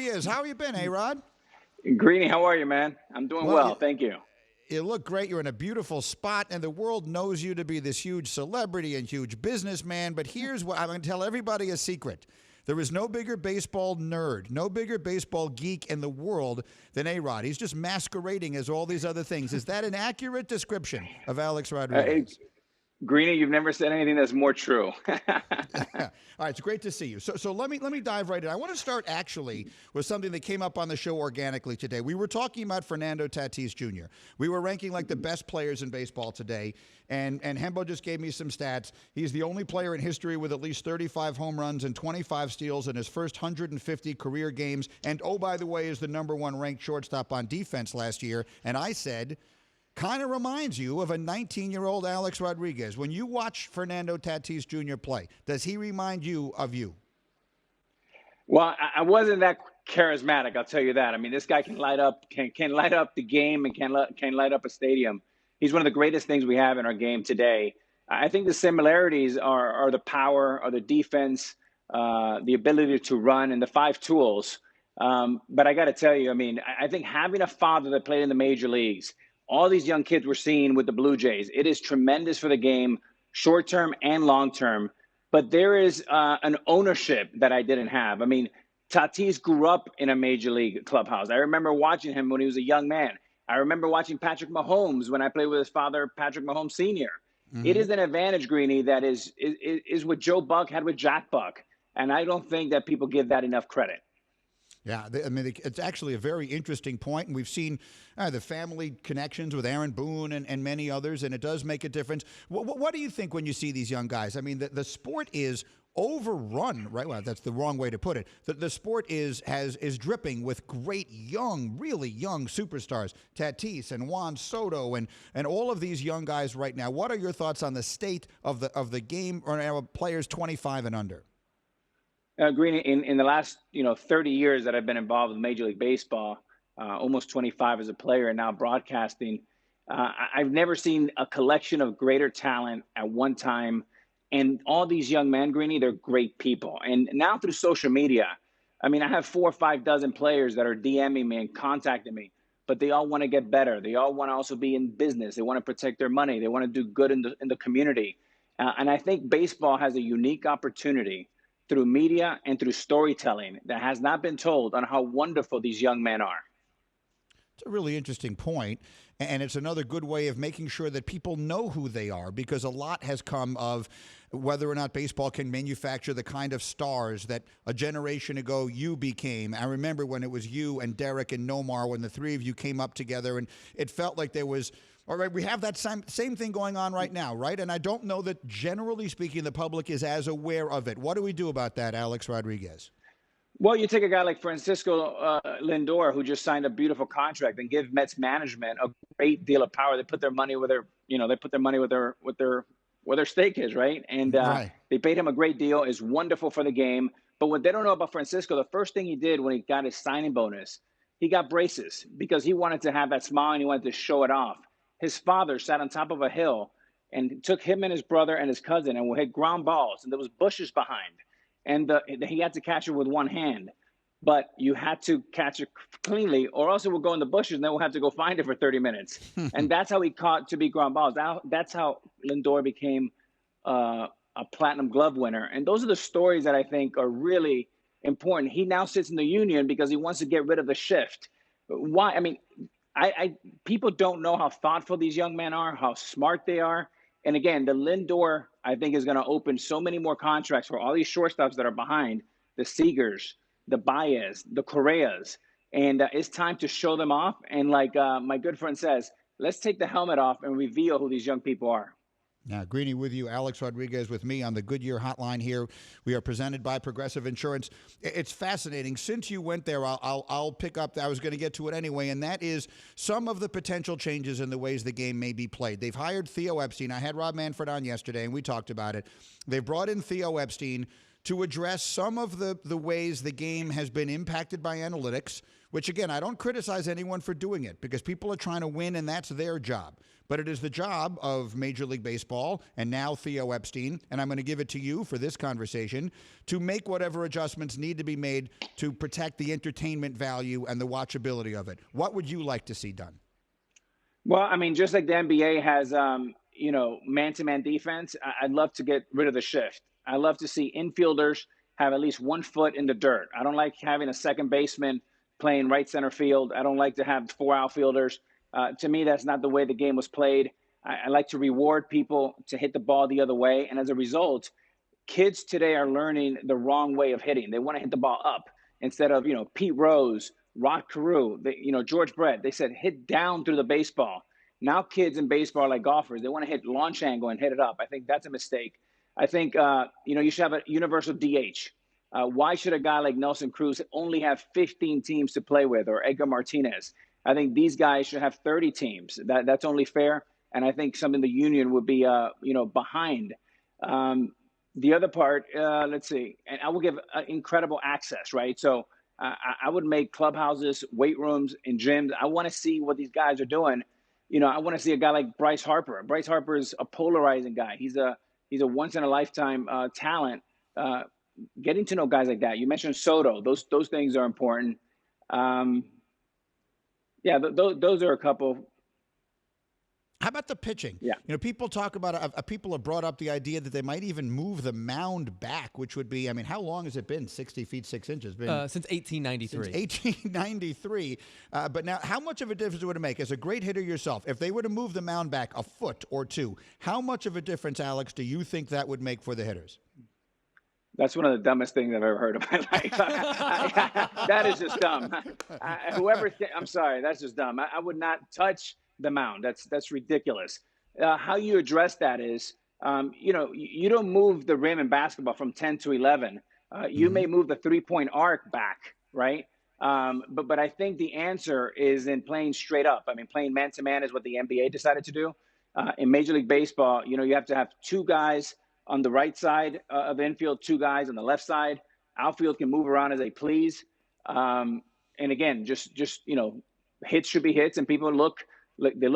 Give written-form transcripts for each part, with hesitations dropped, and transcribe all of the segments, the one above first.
he is. How you been, A-Rod? Greeny, how are you, man? I'm doing Well, well, thank you. you look great. You're in a beautiful spot, and the world knows you to be this huge celebrity and huge businessman. But here's what I'm going to tell everybody a secret. There is no bigger baseball nerd, no bigger baseball geek in the world than A-Rod. He's just masquerading as all these other things. Is that an accurate description of Alex Hey, Rodriguez? Greeny, you've never said anything that's more true. All right, it's great to see you. So let me dive right in. I want to start actually with something that came up on the show organically today. We were talking about Fernando Tatis Jr. We were ranking like the best players in baseball today, and Hembo just gave me some stats. He's the only player in history with at least 35 home runs and 25 steals in his first 150 career games, and oh, by the way, is the number one ranked shortstop on defense last year. And I said, kind of reminds you of a 19-year-old Alex Rodriguez. When you watch Fernando Tatis Jr. play, does he remind you of you? Well, I wasn't that charismatic, I'll tell you that. I mean, this guy can light up, can light up the game and can light up a stadium. He's one of the greatest things we have in our game today. I think the similarities are the power, or the defense, the ability to run, and the five tools. But I got to tell you, I mean, I think having a father that played in the major leagues, all these young kids we're seeing with the Blue Jays, it is tremendous for the game, short term and long term. But there is an ownership that I didn't have. I mean, Tatis grew up in a major league clubhouse. I remember watching him when he was a young man. I remember watching Patrick Mahomes when I played with his father, Patrick Mahomes Sr. It Mm-hmm. is an advantage, Greeny, that is what Joe Buck had with Jack Buck. And I don't think that people give that enough credit. Yeah, I mean, it's actually a very interesting point, and we've seen the family connections with Aaron Boone and many others, and it does make a difference. What do you think when you see these young guys? I mean, the sport is overrun, right? Well, that's the wrong way to put it. The sport is dripping with great young, really young superstars, Tatis and Juan Soto, and all of these young guys right now. What are your thoughts on the state of the game or players 25 and under? Green, in the last 30 years that I've been involved with Major League Baseball, almost 25 as a player and now broadcasting, I've never seen a collection of greater talent at one time. And all these young men, Greeny, they're great people. And now through social media, I mean, I have 4 or 5 dozen players that are DMing me and contacting me, but they all want to get better. They all want to also be in business. They want to protect their money. They want to do good in the community. And I think baseball has a unique opportunity through media and through storytelling that has not been told on how wonderful these young men are. It's a really interesting point, and it's another good way of making sure that people know who they are, because a lot has come of whether or not baseball can manufacture the kind of stars that a generation ago you became. I remember when it was you and Derek and Nomar, when the three of you came up together, and it felt like there was, all right, we have that same thing going on right now, right? And I don't know that, generally speaking, the public is as aware of it. What do we do about that, Alex Rodriguez? Well, you take a guy like Francisco Lindor, who just signed a beautiful contract, and give Mets management a great deal of power. They put their money where they put their money where their stake is, right? And Right. they paid him a great deal. It's wonderful for the game. But what they don't know about Francisco, the first thing he did when he got his signing bonus, he got braces because he wanted to have that smile and he wanted to show it off. His father sat on top of a hill and took him and his brother and his cousin and hit ground balls, and there was bushes behind, and he had to catch it with one hand. But you had to catch it cleanly, or else it would go in the bushes, and then we'll have to go find it for 30 minutes. And that's how he caught to be ground balls. That's how Lindor became a platinum glove winner. And those are the stories that I think are really important. He now sits in the union because he wants to get rid of the shift. Why? I mean, people don't know how thoughtful these young men are, how smart they are. And again, the Lindor, I think, is going to open so many more contracts for all these shortstops that are behind, the Seagers, the Baez, the Correas. And it's time to show them off. And like my good friend says, let's take the helmet off and reveal who these young people are. Now, Greeny with you, Alex Rodriguez with me on the Goodyear Hotline here. We are presented by Progressive Insurance. It's fascinating. Since you went there, I'll pick up. I was going to get to it anyway, and that is some of the potential changes in the ways the game may be played. They've hired Theo Epstein. I had Rob Manfred on yesterday, and we talked about it. They've brought in Theo Epstein to address some of the ways the game has been impacted by analytics, which, again, I don't criticize anyone for doing it because people are trying to win and that's their job. But it is the job of Major League Baseball and now Theo Epstein, and I'm going to give it to you for this conversation, to make whatever adjustments need to be made to protect the entertainment value and the watchability of it. What would you like to see done? Well, I mean, just like the NBA has, man-to-man defense, I'd love to get rid of the shift. I love to see infielders have at least 1 foot in the dirt. I don't like having a second baseman playing right center field. I don't like to have 4 outfielders. To me, that's not the way the game was played. I like to reward people to hit the ball the other way. And as a result, kids today are learning the wrong way of hitting. They want to hit the ball up instead of, Pete Rose, Rod Carew, George Brett. They said hit down through the baseball. Now kids in baseball are like golfers. They want to hit launch angle and hit it up. I think that's a mistake. I think, you should have a universal DH. Why should a guy like Nelson Cruz only have 15 teams to play with, or Edgar Martinez? I think these guys should have 30 teams. That's only fair. And I think something the union would be, behind. The other part, let's see, and I will give incredible access, right? So I would make clubhouses, weight rooms, and gyms. I want to see what these guys are doing. I want to see a guy like Bryce Harper. Bryce Harper is a polarizing guy. He's a once in a lifetime talent. Getting to know guys like that. You mentioned Soto. Those things are important. Those are a couple. How about the pitching? Yeah. People talk about people have brought up the idea that they might even move the mound back, which would be, how long has it been? 60 feet, 6 inches? Since 1893. Since 1893. But now, how much of a difference would it make? As a great hitter yourself, if they were to move the mound back a foot or two, how much of a difference, Alex, do you think that would make for the hitters? That's one of the dumbest things I've ever heard in my life. That is just dumb. I'm sorry, that's just dumb. I would not touch the mound. That's ridiculous. How you address that is, you don't move the rim in basketball from 10 to 11. You may move the 3-point arc back, right? But I think the answer is in playing straight up. Playing man-to-man is what the NBA decided to do. In Major League Baseball, you have to have 2 guys on the right side of the infield, 2 guys on the left side. Outfield can move around as they please. And again, just hits should be hits, and people look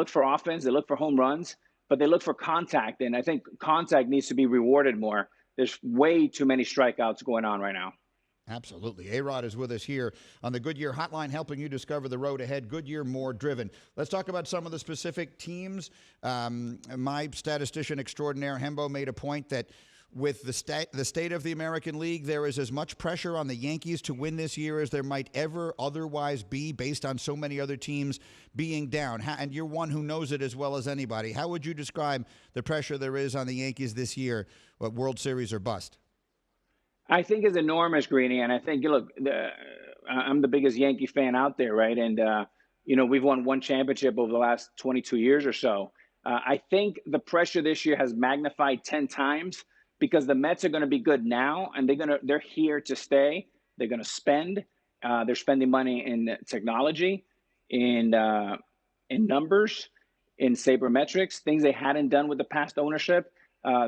for offense, they look for home runs, but they look for contact. And I think contact needs to be rewarded more. There's way too many strikeouts going on right now. Absolutely. A-Rod is with us here on the Goodyear Hotline, helping you discover the road ahead. Goodyear, more driven. Let's talk about some of the specific teams. My statistician extraordinaire, Hembo, made a point that with the state of the American League, there is as much pressure on the Yankees to win this year as there might ever otherwise be based on so many other teams being down. And you're one who knows it as well as anybody. How would you describe the pressure there is on the Yankees this year, World Series or bust? I think it's enormous, Greeny, and I think I'm the biggest Yankee fan out there, right? And we've won 1 championship over the last 22 years or so. I think the pressure this year has magnified 10 times because the Mets are going to be good now, and they're here to stay. They're going to spend. They're spending money in technology, in numbers, in sabermetrics, things they hadn't done with the past ownership.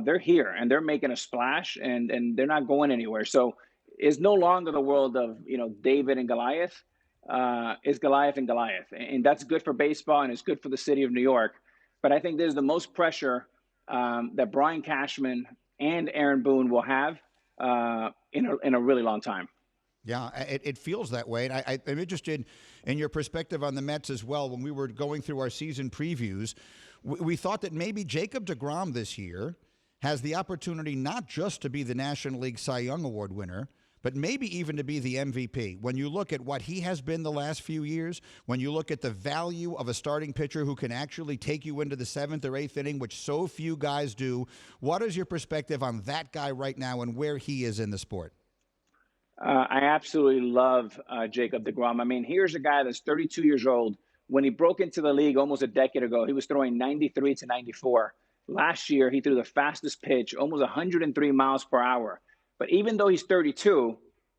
They're here and they're making a splash, and they're not going anywhere. So it's no longer the world of, David and Goliath. It's Goliath and Goliath. And that's good for baseball, and it's good for the city of New York. But I think there's the most pressure that Brian Cashman and Aaron Boone will have in a really long time. Yeah, it feels that way. And I'm interested in your perspective on the Mets as well. When we were going through our season previews, we thought that maybe Jacob deGrom this year has the opportunity not just to be the National League Cy Young Award winner, but maybe even to be the MVP. When you look at what he has been the last few years, when you look at the value of a starting pitcher who can actually take you into the 7th or 8th inning, which so few guys do, what is your perspective on that guy right now and where he is in the sport? I absolutely love Jacob deGrom. Here's a guy that's 32 years old. When he broke into the league almost a decade ago, he was throwing 93 to 94. Last year, he threw the fastest pitch, almost 103 miles per hour. But even though he's 32,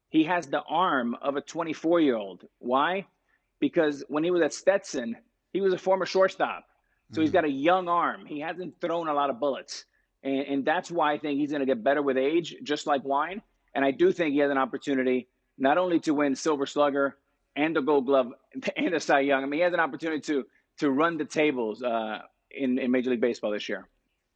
he has the arm of a 24-year-old. Why? Because when he was at Stetson, he was a former shortstop. So he's got a young arm. He hasn't thrown a lot of bullets. And that's why I think he's going to get better with age, just like Wine. And I do think he has an opportunity not only to win Silver Slugger and the Gold Glove and the Cy Young. I mean, he has an opportunity to run the tables in Major League Baseball this year.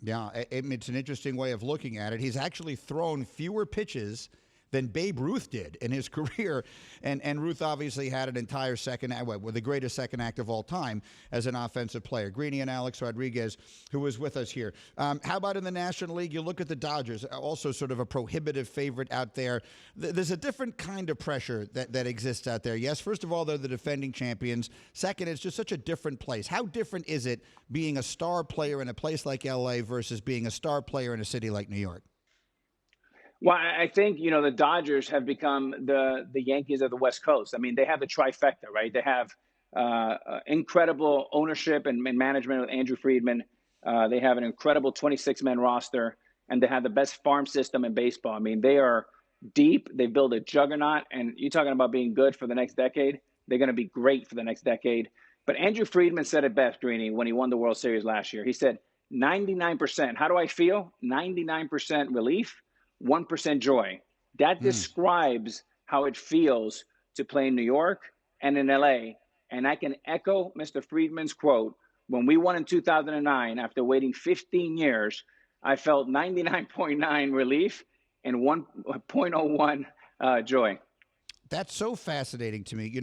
Yeah, it's an interesting way of looking at it. He's actually thrown fewer pitches than Babe Ruth did in his career. And Ruth obviously had an entire second act, the greatest second act of all time as an offensive player. Greeny and Alex Rodriguez, who was with us here. How about in the National League? You look at the Dodgers, also sort of a prohibitive favorite out there. There's a different kind of pressure that exists out there. Yes, first of all, they're the defending champions. Second, it's just such a different place. How different is it being a star player in a place like L.A. versus being a star player in a city like New York? Well, I think, the Dodgers have become the Yankees of the West Coast. I mean, they have the trifecta, right? They have incredible ownership and management with Andrew Friedman. They have an incredible 26-man roster, and they have the best farm system in baseball. I mean, they are deep. They build a juggernaut, and you're talking about being good for the next decade. They're going to be great for the next decade. But Andrew Friedman said it best, Greeny, when he won the World Series last year. He said, 99%. How do I feel? 99% relief. 1% joy. That describes how it feels to play in New York and in LA. And I can echo Mr. Friedman's quote. When we won in 2009, after waiting 15 years, I felt 99.9 relief and 1.01 joy. That's so fascinating to me.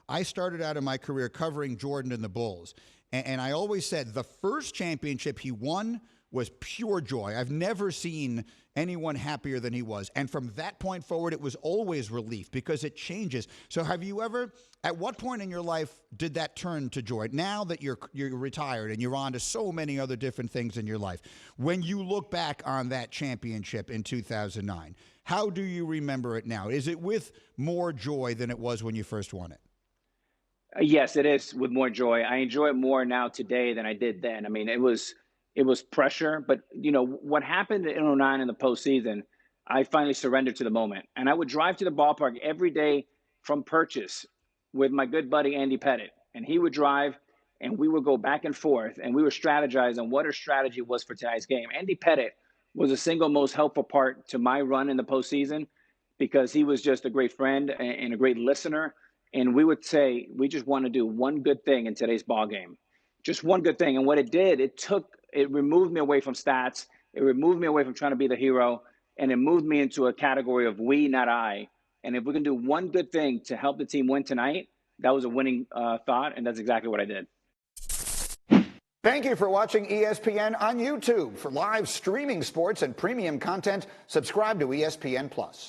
I started out in my career covering Jordan and the Bulls. And I always said the first championship he won was pure joy. I've never seen anyone happier than he was. And from that point forward, it was always relief because it changes. So have you ever, at what point in your life did that turn to joy? Now that you're retired and you're on to so many other different things in your life, when you look back on that championship in 2009, how do you remember it now? Is it with more joy than it was when you first won it? Yes, it is with more joy. I enjoy it more now today than I did then. I mean, it was pressure, but what happened in '09 in the postseason, I finally surrendered to the moment. And I would drive to the ballpark every day from Purchase with my good buddy Andy Pettit. And he would drive and we would go back and forth and we would strategize on what our strategy was for tonight's game. Andy Pettit was the single most helpful part to my run in the postseason because he was just a great friend and a great listener. And we would say, we just want to do one good thing in today's ball game. Just one good thing. And what it did, it removed me away from stats. It removed me away from trying to be the hero. And it moved me into a category of we, not I. And if we can do one good thing to help the team win tonight, that was a winning thought. And that's exactly what I did. Thank you for watching ESPN on YouTube. For live streaming sports and premium content, subscribe to ESPN+.